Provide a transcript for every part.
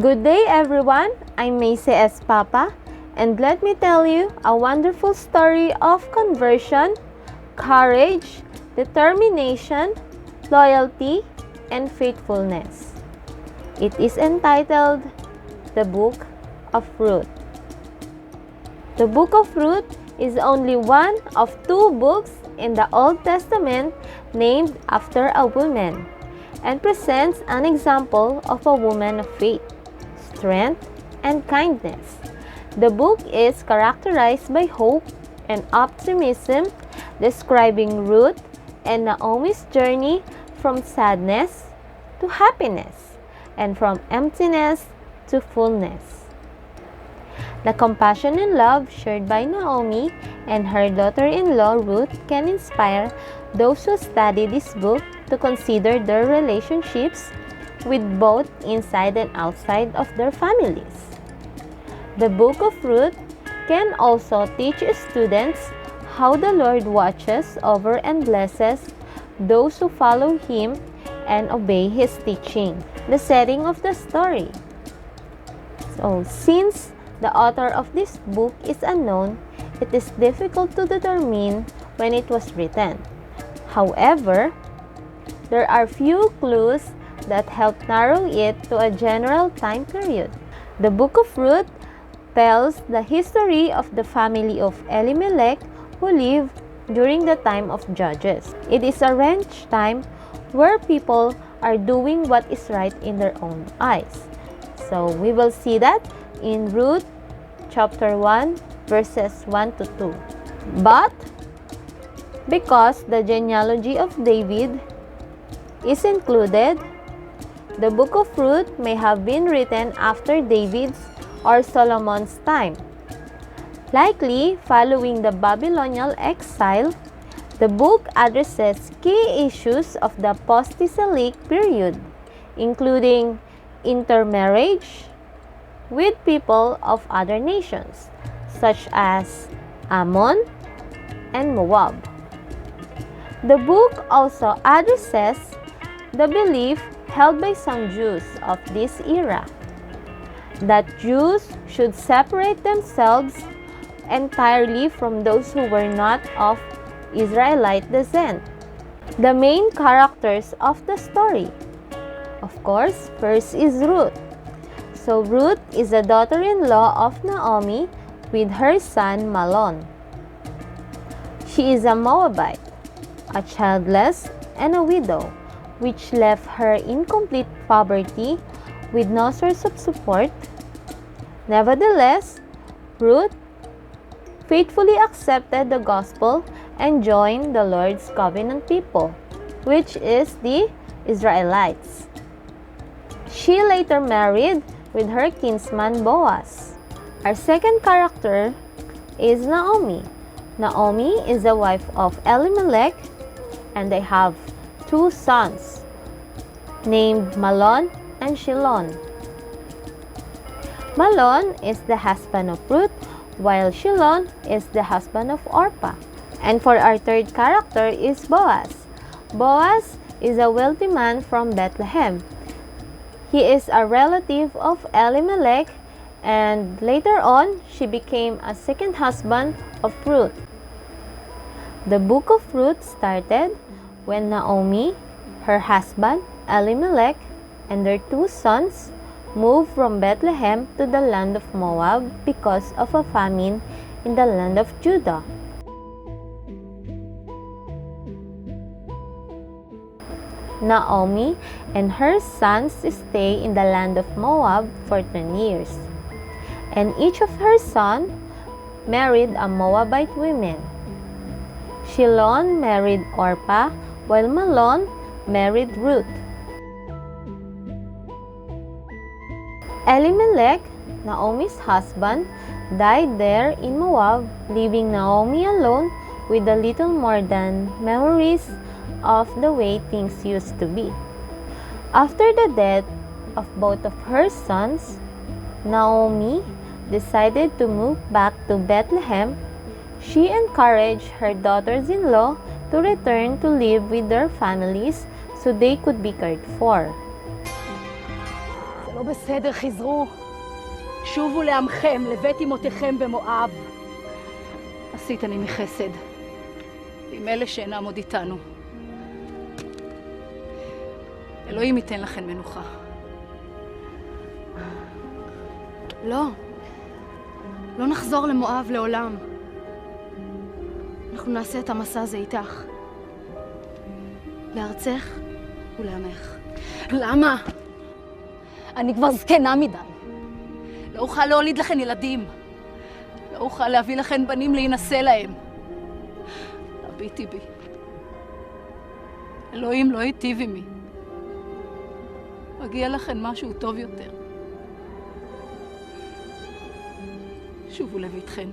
Good day everyone, I'm Mazy Papa, and let me tell you a wonderful story of conversion, courage, determination, loyalty, and faithfulness. It is entitled The Book of Ruth. The Book of Ruth is only one of two books in the Old Testament named after a woman and presents an example of a woman of faith, strength, and kindness. The book is characterized by hope and optimism, describing Ruth and Naomi's journey from sadness to happiness and from emptiness to fullness. The compassion and love shared by Naomi and her daughter-in-law Ruth can inspire those who study this book to consider their relationships with both inside and outside of their families. The book of Ruth can also teach students how the Lord watches over and blesses those who follow Him and obey His teaching. The setting of the story. So, since the author of this book is unknown, it is difficult to determine when it was written. However, there are few clues that help narrow it to a general time period. The book of Ruth tells the history of the family of Elimelech who lived during the time of Judges. It is a range time where people are doing what is right in their own eyes. So we will see that in Ruth chapter 1 verses 1 to 2. But because the genealogy of David is included, the book of Ruth may have been written after David's or Solomon's time. Likely following the Babylonian exile, the book addresses key issues of the post-Israelic period, including intermarriage with people of other nations, such as Ammon and Moab. The book also addresses the belief held by some Jews of this era that Jews should separate themselves entirely from those who were not of Israelite descent. The main characters of the story. Of course, first is Ruth. So Ruth is the daughter-in-law of Naomi with her son Mahlon. She is a Moabite, a childless, and a widow, which left her in complete poverty with no source of support. Nevertheless, Ruth faithfully accepted the gospel and joined the Lord's covenant people, which is the Israelites. She later married with her kinsman Boaz. Our second character is Naomi. Naomi is the wife of Elimelech, and they have two sons named Mahlon and Chilion. Mahlon is the husband of Ruth, while Chilion is the husband of Orpah. And for our third character is Boaz. Boaz is a wealthy man from Bethlehem. He is a relative of Elimelech, and later on, she became a second husband of Ruth. The book of Ruth started when Naomi, her husband, Elimelech, and their two sons moved from Bethlehem to the land of Moab because of a famine in the land of Judah. Naomi and her sons stay in the land of Moab for 10 years, and each of her sons married a Moabite woman. Chilion married Orpah, while Mahlon married Ruth. Elimelech, Naomi's husband, died there in Moab, leaving Naomi alone with a little more than memories of the way things used to be. After the death of both of her sons, Naomi decided to move back to Bethlehem. She encouraged her daughters-in-law to return to live with their families so they could be cared for. לא בסדר, חזרו. שובו לעמכם, לבית אמותיכם במואב. עשית אני מחסד עם אלה שאינם עוד איתנו. אלוהים ייתן לכם מנוחה. לא. לא נחזור למואב לעולם. אנחנו נעשה את המסע הזה איתך. לארצך ולעמך. למה? אני כבר זקנה מדי. לא אוכל להוליד לכן ילדים. לא אוכל להביא לכן בנים להינשא להם. הביטי בי. אלוהים לא היטיב עמי. מגיע לכן משהו טוב יותר. שובו לביתכן.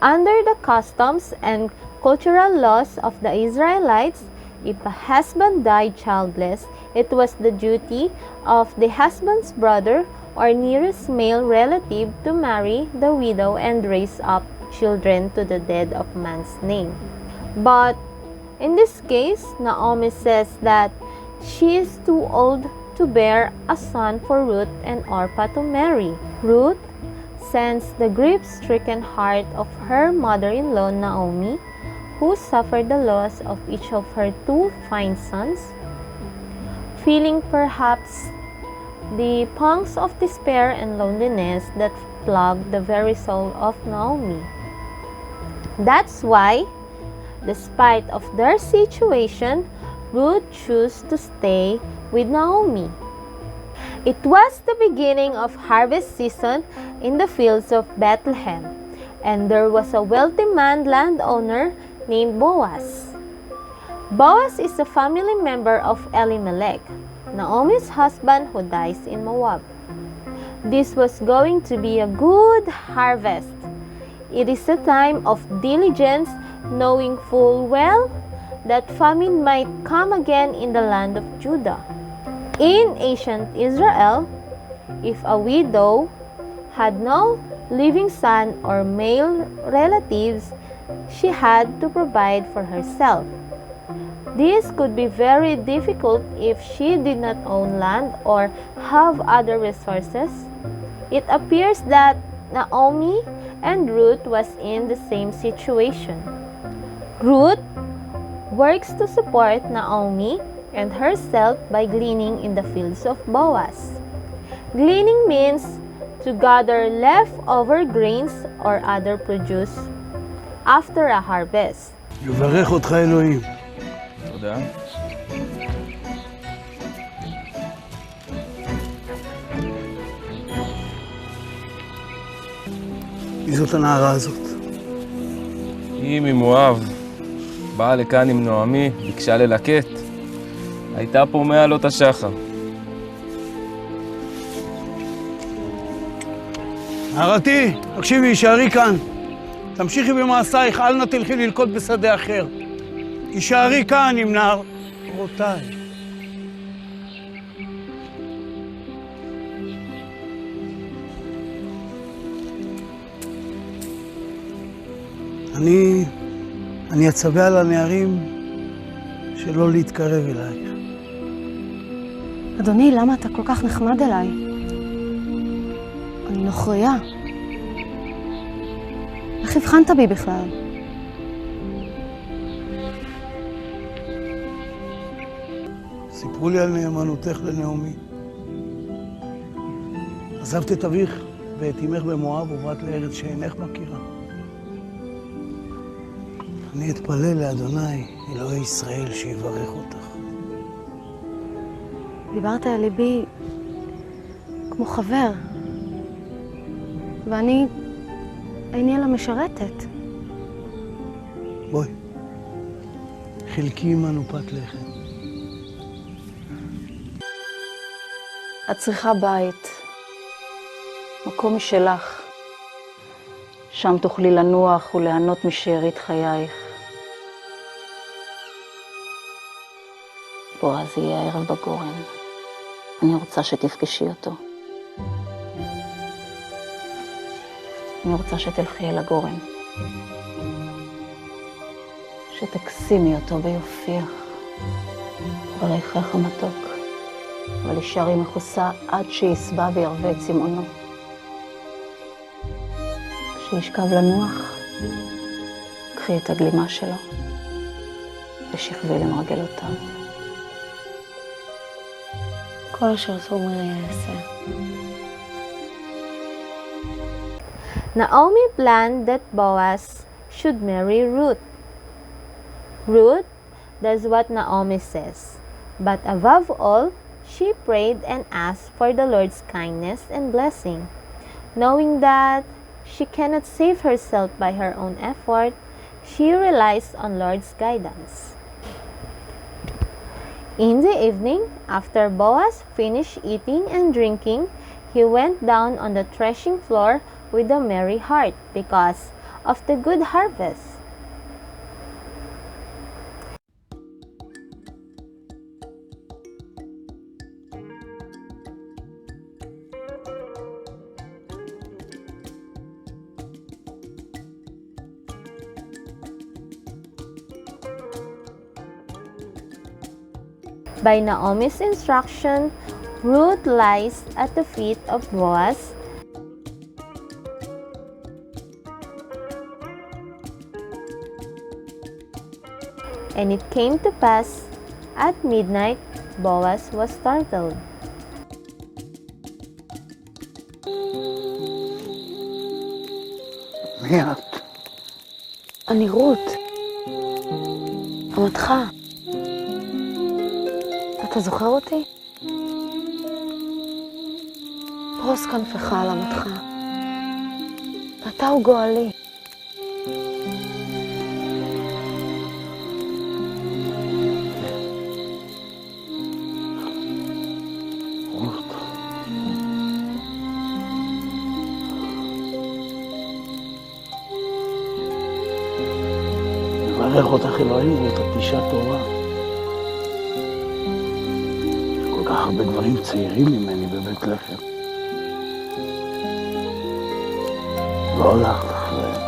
Under the customs and cultural laws of the Israelites, if a husband died childless, it was the duty of the husband's brother or nearest male relative to marry the widow and raise up children to the dead of man's name. But in this case, Naomi says that she is too old to bear a son for Ruth and Orpah to marry. Ruth sensed the grief-stricken heart of her mother-in-law Naomi, who suffered the loss of each of her two fine sons, feeling perhaps the pangs of despair and loneliness that plagued the very soul of Naomi. That's why, despite of their situation, Ruth chose to stay with Naomi. It was the beginning of harvest season in the fields of Bethlehem, and there was a wealthy man landowner named Boaz. Boaz is a family member of Elimelech, Naomi's husband who dies in Moab. This was going to be a good harvest. It is a time of diligence, knowing full well that famine might come again in the land of Judah. In ancient Israel, if a widow had no living son or male relatives, she had to provide for herself. This could be very difficult if she did not own land or have other resources. It appears that Naomi and Ruth was in the same situation. Ruth works to support Naomi and herself by gleaning in the fields of Boaz. Gleaning means to gather leftover grains or other produce after a harvest. יברך אותך אלוהים. תודה. מי זאת הנערה הזאת? היא ממואב. באה לכאן עם נעמי, ביקשה ללקט. הייתה פה מעלות השחר. נערתי, תקשיבי, הישארי כאן. תמשיכי במעשייך, אל נא תלכי ללקוט בשדה אחר. הישארי כאן עם נערותיי. אני אצווה על הנערים שלא להתקרב אלייך. אדוני, למה אתה כל כך נחמד אליי? אני נוכריה. איך הבחנת בי בכלל? סיפרו לי על נאמנותך לנעמי. עזבת את אביך ואת אמך במואב ובאת לארץ שאינך מכירה. אני אתפלל לאדוני, אלוהי ישראל, שיברך אותך. דיברת על ליבי כמו חבר, ואני איני אלא משרתת. בואי, חלקי עמנו פת לחם. את צריכה בית, מקום משלך. שם תוכלי לנוח וליהנות משארית חייך. בועז יהיה הערב בגורן. אני רוצה שתפגשי אותו. אני רוצה שתלכי אל הגורן. שתקסימי אותו ביופייך, בריחך המתוק, אבל הישארי מכוסה עד שיסבע וירווה את צמאונו. כשישכב לנוח, קחי את הגלימה שלו ושכבי למרגלותיו. כל אשר תאמרי יעשה. Naomi planned that Boaz should marry Ruth. Ruth does what Naomi says, but above all, she prayed and asked for the Lord's kindness and blessing. Knowing that she cannot save herself by her own effort, she relies on Lord's guidance. In the evening, after Boaz finished eating and drinking, he went down on the threshing floor with a merry heart because of the good harvest. By Naomi's instruction, Ruth lies at the feet of Boaz. And it came to pass, at midnight, Boaz was startled. מי את? אני רות, אמתך. אתה זוכר אותי? פרוס כנפך על אמתך. אתה הוא גואלי. רות. מברך אותך אלוהים, רות, את אישה טובה. כל כך הרבה גברים צעירים ממני בבית לחם. לא הלכת אחריהם.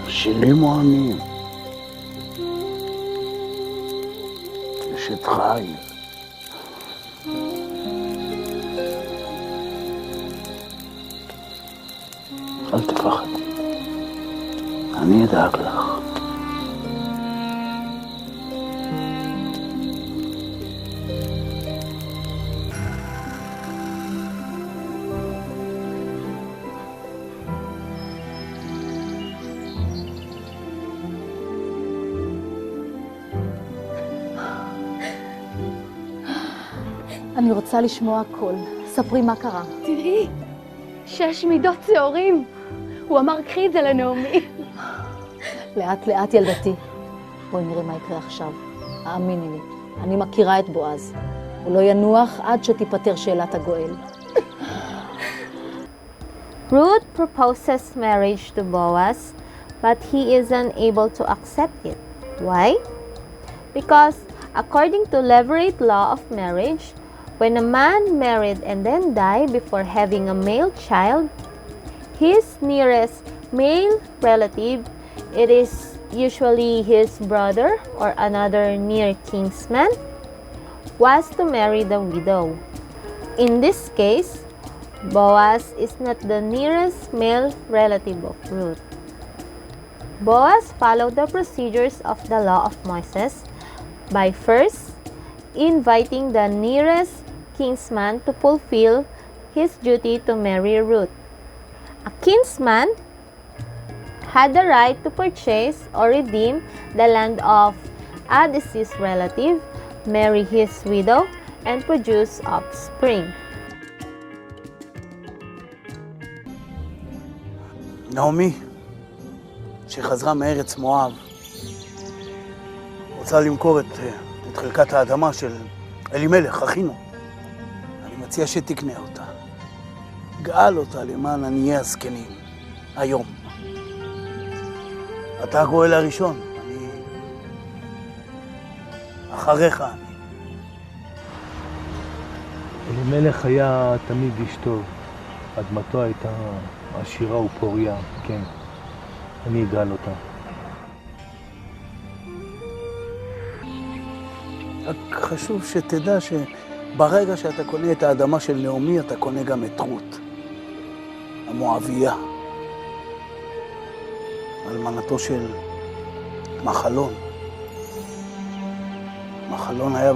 עשירים או עניים. אשת חיל. אל תפחדי. אני אדאג לך. אני רוצה לשמוע הכל. ספרי מה קרה. תראי, 6 מידות שעורים. הוא אמר, קחי את זה לנעמי. לאט לאט ילדתי. בואי נראה מה יקרה עכשיו. האמיני לי, אני מכירה את בועז. הוא לא ינוח עד שתיפטר שאלת הגואל. Ruth proposes marriage to Boaz, but he is unable to accept it. Why? Because according to levirate law of marriage, when a man married and then died before having a male child, his nearest male relative, it is usually his brother or another near kinsman, was to marry the widow. In this case, Boaz is not the nearest male relative of Ruth. Boaz followed the procedures of the law of Moses by first inviting the nearest kinsman to fulfill his duty to marry Ruth. A kinsman had the right to purchase or redeem the land of a deceased relative, marry his widow, and produce offspring. נעמי, שחזרה מארץ מואב, רוצה למכור את חלקת האדמה של אלימלך, אחינו. אני מציע שתקנה אותה. גאל אותה למען עניי הזקנים, היום. אתה הגואל הראשון, אני... אחריך אני. אלימלך היה תמיד איש טוב. אדמתו הייתה עשירה ופוריה, כן. אני אגאל אותה. רק חשוב שתדע שברגע שאתה קונה את האדמה של נעמי, אתה קונה גם את רות, המואביה, אלמנתו של מחלון. מחלון היה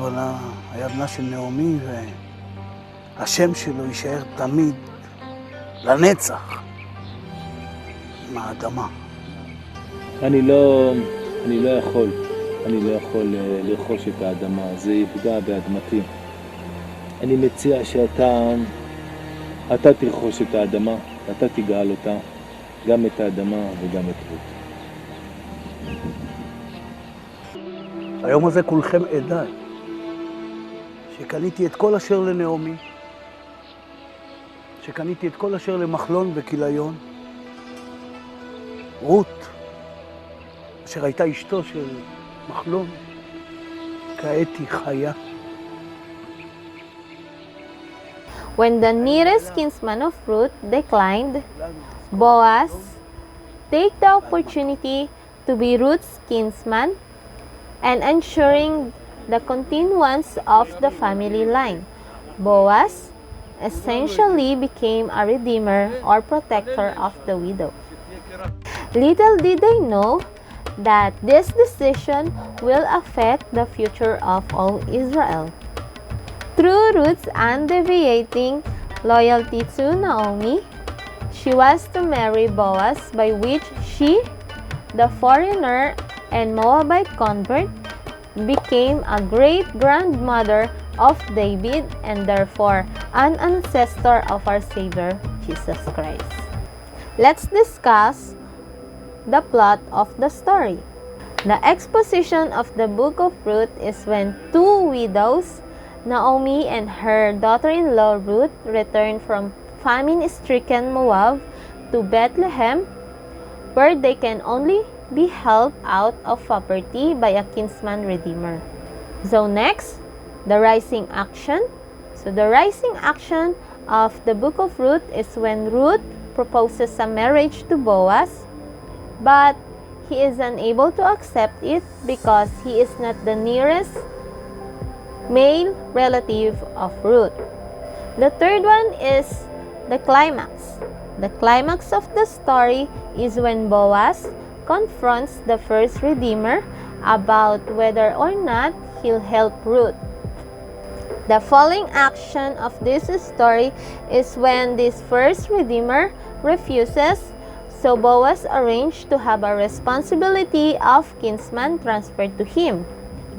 בנה של נעמי, והשם שלו יישאר תמיד, לנצח, עם האדמה. אני לא יכול לרכוש את האדמה, זה יפגע באדמתי. אני מציע שאתה תרכוש את האדמה, אתה תגאל אותה, גם את האדמה וגם את רות. היום הזה כולכם עדיי, שקניתי את כל אשר לנעמי, שקניתי את כל אשר למחלון וכיליון. רות, אשר הייתה אשתו של מחלון, כעת היא חיה. When the nearest kinsman of Ruth declined, Boaz take the opportunity to be Ruth's kinsman and ensuring the continuance of the family line. Boaz essentially became a redeemer or protector of the widow. Little did they know that this decision will affect the future of all Israel. Through Ruth's undeviating loyalty to Naomi, she was to marry Boaz, by which she, the foreigner and Moabite convert, became a great-grandmother of David and therefore an ancestor of our Savior, Jesus Christ. Let's discuss the plot of the story. The exposition of the book of Ruth is when two widows, Naomi and her daughter-in-law Ruth, returned from famine-stricken Moab to Bethlehem, where they can only be helped out of poverty by a kinsman redeemer. So next, the rising action. So the rising action of the book of Ruth is when Ruth proposes a marriage to Boaz, but he is unable to accept it because he is not the nearest male relative of Ruth. The third one is the climax. The climax of the story is when Boaz confronts the first redeemer about whether or not he'll help Ruth. The following action of this story is when this first redeemer refuses, so Boaz arranged to have a responsibility of kinsman transferred to him.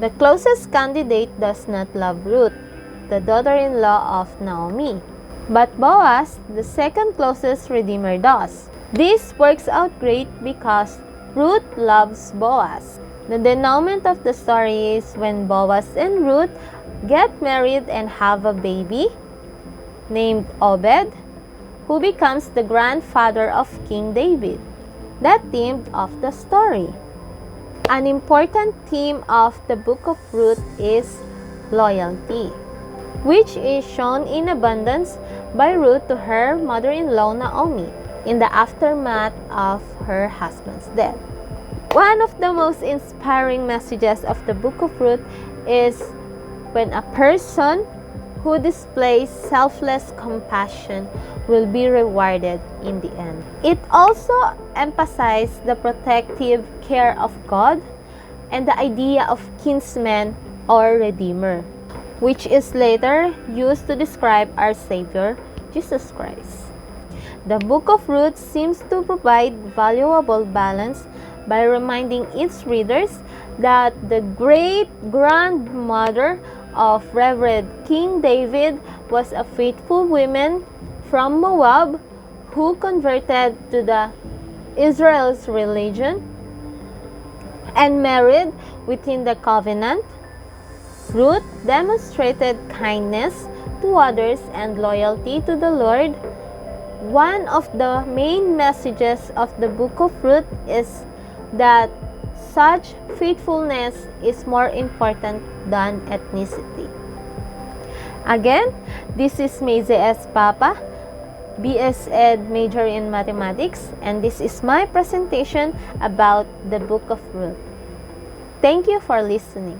The closest candidate does not love Ruth, the daughter-in-law of Naomi, but Boaz, the second closest redeemer, does. This works out great because Ruth loves Boaz. The denouement of the story is when Boaz and Ruth get married and have a baby named Obed, who becomes the grandfather of King David, the theme of the story. An important theme of the book of Ruth is loyalty, which is shown in abundance by Ruth to her mother-in-law Naomi in the aftermath of her husband's death. One of the most inspiring messages of the book of Ruth is when a person who displays selfless compassion will be rewarded in the end. It also emphasized the protective care of God and the idea of kinsman or redeemer, which is later used to describe our Savior, Jesus Christ. The book of Ruth seems to provide valuable balance by reminding its readers that the great-grandmother of Reverend King David was a faithful woman from Moab who converted to the Israel's religion and married within the covenant. Ruth demonstrated kindness to others and loyalty to the Lord. One of the main messages of the book of Ruth is that such faithfulness is more important than ethnicity. Again, this is Mazy Papa, BS Ed major in mathematics, and this is my presentation about the book of Ruth. Thank you for listening.